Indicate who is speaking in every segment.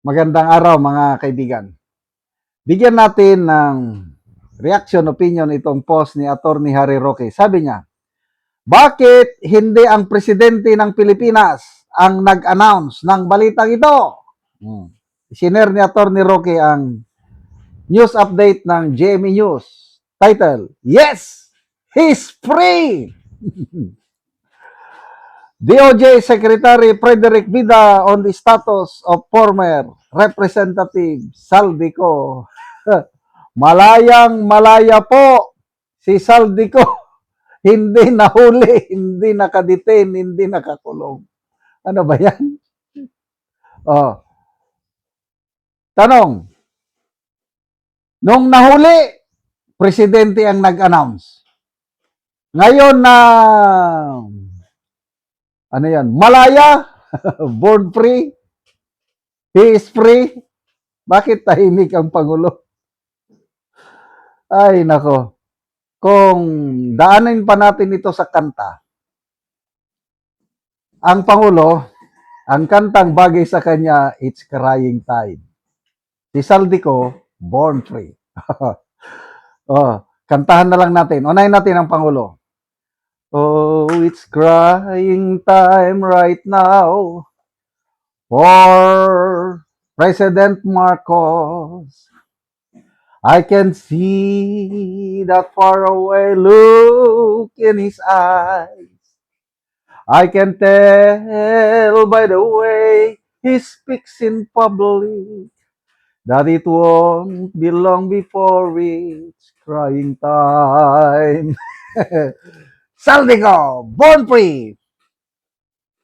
Speaker 1: Magandang araw mga kaibigan. Bigyan natin ng reaction, opinion itong post ni Attorney Harry Roque. Sabi niya, bakit hindi ang presidente ng Pilipinas ang nag-announce ng balitang ito? Sinare ni Attorney Roque ang news update ng GMA News. Title, Yes! He's free! DOJ Secretary Frederick Vida on the status of former Representative Saldico. Malayang malaya po si Saldico. Hindi nahuli, hindi nakadetain, hindi nakakulong. Ano ba yan? Oh, tanong, nung nahuli, presidente ang nag-announce. Ngayon na, ano yan, malaya, born free, he is free, bakit tahimik ang Pangulo? Ay, nako. Kung daanin pa natin ito sa kanta, ang Pangulo, ang kantang bagay sa kanya, It's Crying Tide. Si Saldico, Born Free. Oh, kantahan na lang natin. Unahin natin ang Pangulo. Oh, it's crying time right now for President Marcos. I can see that faraway look in his eyes. I can tell by the way he speaks in public that it won't be long before it's crying time. Saldico, born free,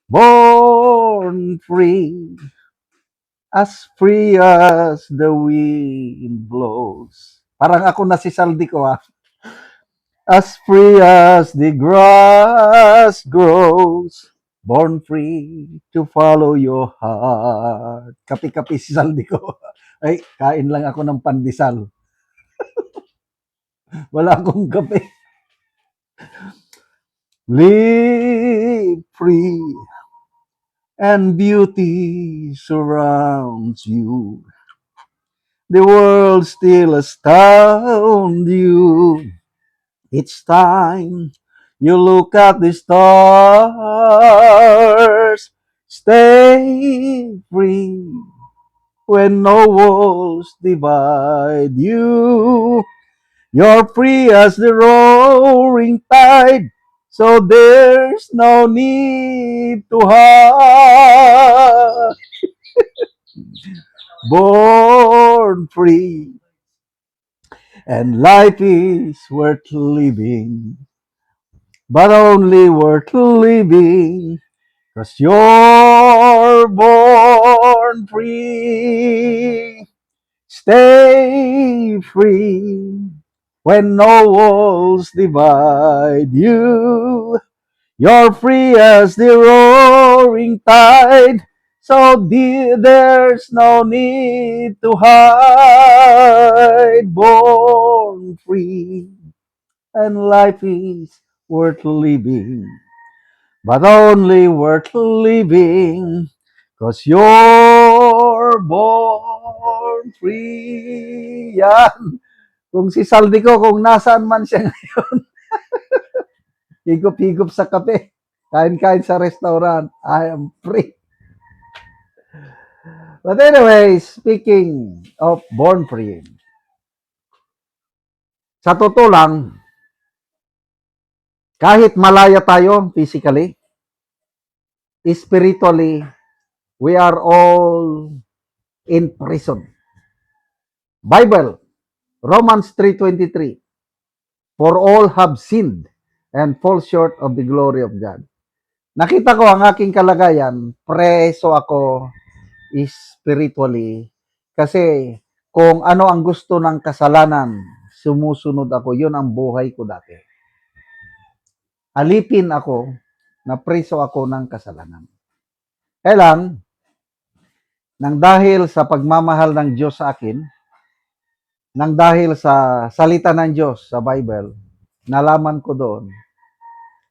Speaker 1: born free as the wind blows. Parang ako na si Saldico ha. As free as the grass grows, born free to follow your heart. Kapi-kapi si Saldico. Ay, kain lang ako ng pandesal. Wala akong kape. Live free and beauty surrounds you. The world still astounds you. It's time you look at the stars. Stay free when no walls divide you. You're free as the roaring tide, so there's no need to hide. Born free, and life is worth living, but only worth living, 'cause you're born free. Stay free when no walls divide you. You're free as the roaring tide, so there's no need to hide. Born free, and life is worth living, but only worth living, 'cause you're born free. Yan. Kung si Saldico, kung nasaan man siya ngayon, higop-higop sa kape, kain-kain sa restaurant, I am free. But anyway, speaking of born free, sa totoo lang, kahit malaya tayo physically, spiritually, we are all in prison. Bible, Romans 3:23, for all have sinned and fall short of the glory of God. Nakita ko ang aking kalagayan, preso ako spiritually, kasi kung ano ang gusto ng kasalanan, sumusunod ako. Yun ang buhay ko dati. Alipin ako, na preso ako ng kasalanan. Kaya lang, nang dahil sa pagmamahal ng Diyos sa akin, nang dahil sa salita ng Diyos sa Bible, nalaman ko doon,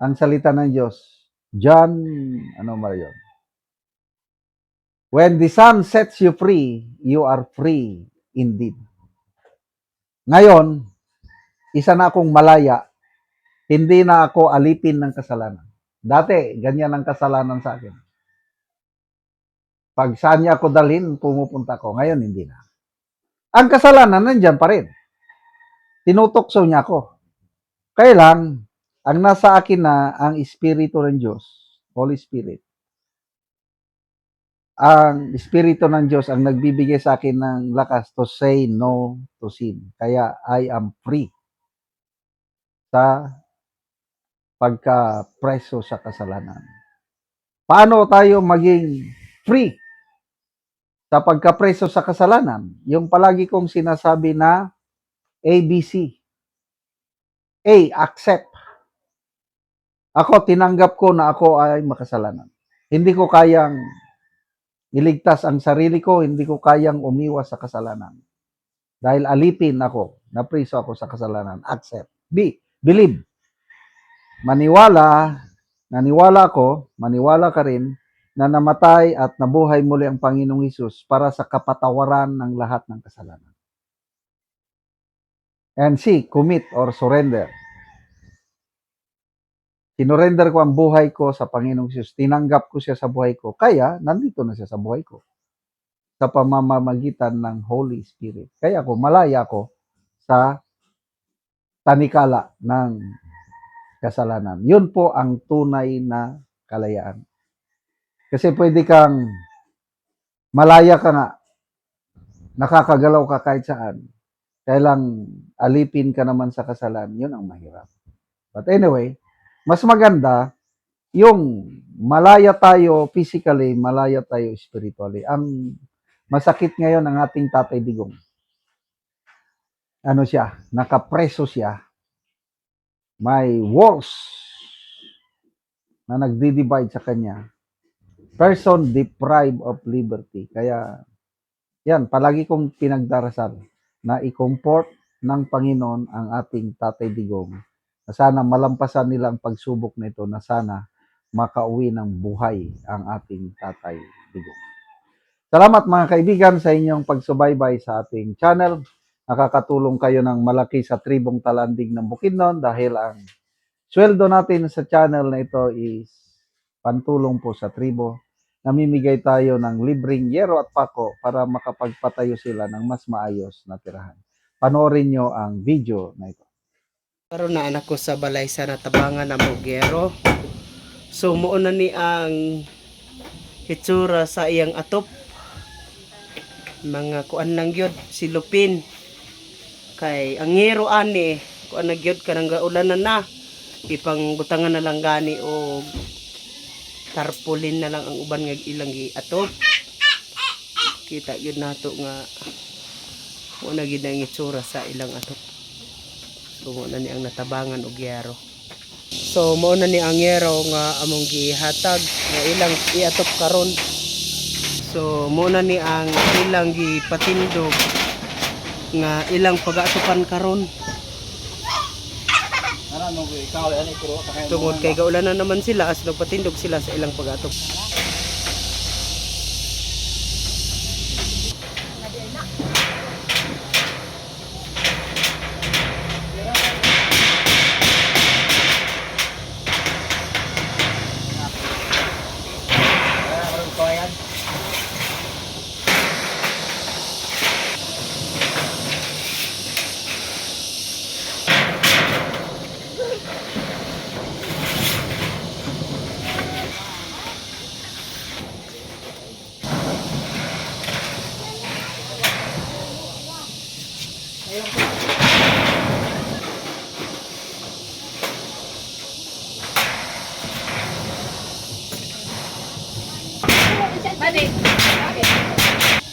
Speaker 1: ang salita ng Diyos, John, ano ba yun? When the Son sets you free, you are free indeed. Ngayon, isa na akong malaya, hindi na ako alipin ng kasalanan. Dati, ganyan ang kasalanan sa akin. Pag saan niya ako dalhin, pumupunta ako. Ngayon, hindi na. Ang kasalanan, nandyan pa rin. Tinutokso niya ako. Kaya lang, ang nasa akin na ang Espiritu ng Diyos, Holy Spirit. Ang Espiritu ng Diyos ang nagbibigay sa akin ng lakas to say no to sin. Kaya I am free sa pagka-preso sa kasalanan. Paano tayo maging free sa pagka-preso sa kasalanan? Yung palagi kong sinasabi na ABC. A, accept. Ako, tinanggap ko na ako ay makasalanan. Hindi ko kayang iligtas ang sarili ko, hindi ko kayang umiwas sa kasalanan. Dahil alipin ako, napriso ako sa kasalanan. Accept. B, believe. Naniwala ako, maniwala ka rin, na namatay at nabuhay muli ang Panginoong Hesus para sa kapatawaran ng lahat ng kasalanan. And C, commit or surrender. Sinurrender ko ang buhay ko sa Panginoong Hesus. Tinanggap ko siya sa buhay ko. Kaya, nandito na siya sa buhay ko. Sa pamamagitan ng Holy Spirit. Kaya ako, malaya ko sa tanikala ng kasalanan. Yun po ang tunay na kalayaan. Kasi pwede kang malaya ka nga, nakakagalaw ka kahit saan. Kaya lang alipin ka naman sa kasalanan, yun ang mahirap. But anyway, mas maganda yung malaya tayo physically, malaya tayo spiritually. Ang masakit ngayon ang ating Tatay Digong. Ano siya? Nakapreso siya. May walls na nagdi-divide sa kanya. Person deprived of liberty. Kaya, yan, palagi kong pinagdarasal na i-comfort ng Panginoon ang ating Tatay Digong. Na sana malampasan nila ang pagsubok nito, na sana makauwi ng buhay ang ating Tatay Digong. Salamat mga kaibigan sa inyong pagsubaybay sa ating channel. Nakakatulong kayo ng malaki sa tribong Talandig ng Bukidnon dahil ang sweldo natin sa channel na ito is pantulong po sa tribo. Namimigay tayo ng libreng yero at pako para makapagpatayo sila ng mas maayos na tirahan. Panoorin nyo ang video na ito.
Speaker 2: Karon na anak ko sa balay sa natabangan na Mogero. So muuna ni ang hitsura sa iyang atop. Mga kuan lang gyud si Lupin. Kay ang ngero ani kuan na gyud kanang gaulanan na. Ipangbutangan na lang gani o tarpaulin na lang ang uban nga ilang giatop. Kita gyud nato nga muna gyud ang hitsura sa ilang atop. So muna ni ang natabangan og yero. So muna ni ang yero nga among gihatag nga ilang iatop karon. So muna ni ang ilang gipatindog nga ilang pag-atupan karon. Tungod kay gaulanan naman sila as nagpatindog sila sa ilang pag-atop.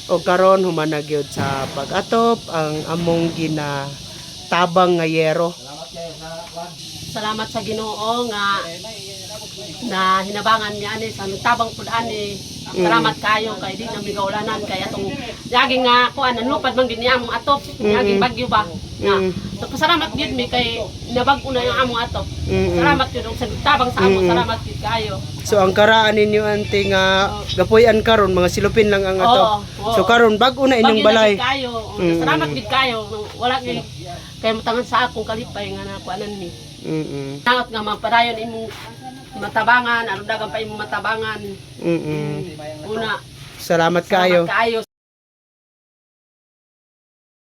Speaker 2: O karon humana gyud sa pag-atop ang among ginatabang nga yero.
Speaker 3: Salamat sa Ginoo nga na hinabangan niya ani sa tabang pud ani Salamat kayo kay di kami kaulanan kay atong laging nga kuan nanlupad man gid ni among atop, laging bagyo ba. Na. So pasalamat gid mi kay nabag-o na yung among atop. Salamat gid og sa tabang sa among salamat gid kayo.
Speaker 2: So ang karaan ninyo ante nga gapuy-an karon mga silupin lang ang ato.
Speaker 3: Oo.
Speaker 2: So karon bag-o na inyong
Speaker 3: Bagyo na
Speaker 2: balay.
Speaker 3: gid kayo. Salamat gid kayo. Wala gid kay mutangan sa akong kalipay nga nakuanan mi. Naot nga mapadayon imong matabangan, ano dagan pa imong matabangan. Una,
Speaker 2: Salamat kayo.
Speaker 3: salamat kayo